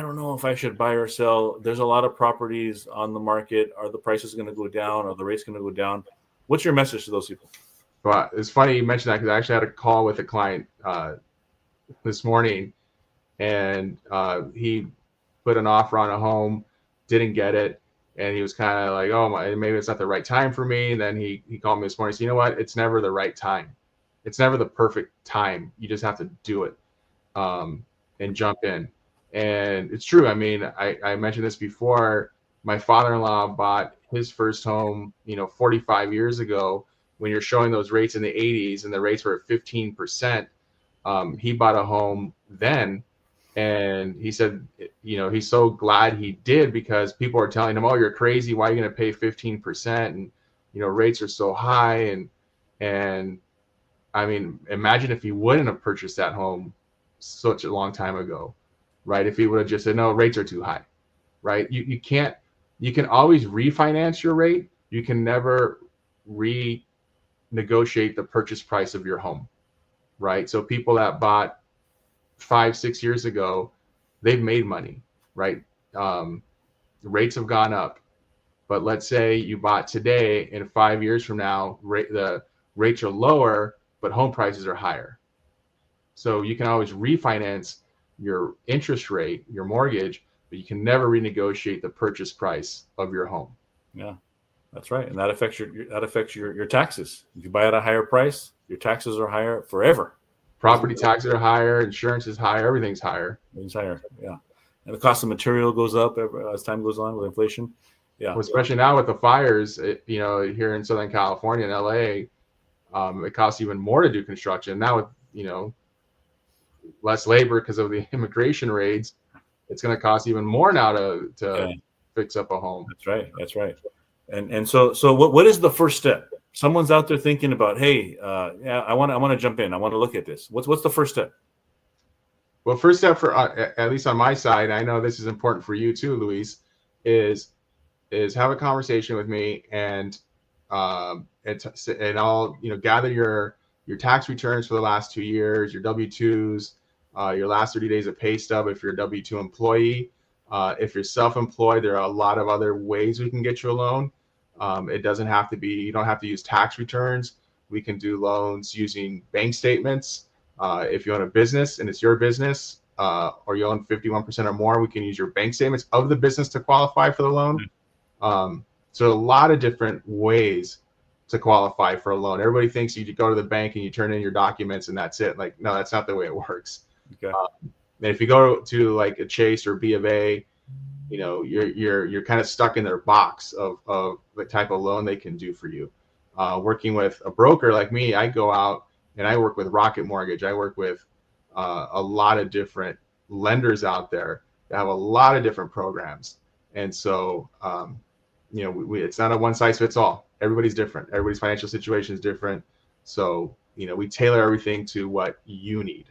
I don't know if I should buy or sell. There's a lot of properties on the market. Are the prices going to go down? Are the rates going to go down? What's your message to those people? Well, it's funny you mentioned that because I actually had a call with a client this morning, and he put an offer on a home, didn't get it, and he was kind of like, oh, maybe it's not the right time for me. And then he called me this morning and said, you know what? It's never the right time. It's never the perfect time. You just have to do it and jump in. And it's true. I mean, I mentioned this before. My father-in-law bought his first home, 45 years ago. When you're showing those rates in the 80s and the rates were at 15%, he bought a home then. And he said, he's so glad he did because people are telling him, oh, you're crazy. Why are you going to pay 15%? And, rates are so high. And I mean, imagine if he wouldn't have purchased that home such a long time ago, right? If he would have just said, no, rates are too high, right? You can always refinance your rate. You can never renegotiate the purchase price of your home, right? So people that bought 5-6 years ago, they've made money, right? Rates have gone up, but let's say you bought today and 5 years from now, the rates are lower, but home prices are higher. So you can always refinance your interest rate, your mortgage, but you can never renegotiate the purchase price of your home. Yeah, that's right, and that affects your taxes. If you buy at a higher price, your taxes are higher forever. Property taxes are higher, insurance is higher, everything's higher. Everything's higher, yeah. And the cost of material goes up as time goes on with inflation. Yeah, well, especially now with the fires, here in Southern California and LA, it costs even more to do construction. Now with less labor because of the immigration raids, it's going to cost even more now to fix up a home. That's right. And so what is the first step? Someone's out there thinking about, hey, I want to jump in. I want to look at this. What's the first step? Well, first step for at least on my side, I know this is important for you too, Luis, is have a conversation with me and I'll gather your tax returns for the last 2 years, your W-2s, your last 30 days of pay stub if you're a W-2 employee. If you're self-employed, there are a lot of other ways we can get you a loan. It doesn't have to be, you don't have to use tax returns. We can do loans using bank statements. If you own a business and it's your business, or you own 51% or more, we can use your bank statements of the business to qualify for the loan. So a lot of different ways to qualify for a loan. Everybody thinks you go to the bank and you turn in your documents and that's it. Like, no, that's not the way it works. Okay. And if you go to like a Chase or B of A, you're kind of stuck in their box of the type of loan they can do for you. Working with a broker like me, I go out and I work with Rocket Mortgage. I work with a lot of different lenders out there that have a lot of different programs. And so, it's not a one size fits all. Everybody's different. Everybody's financial situation is different. So, we tailor everything to what you need.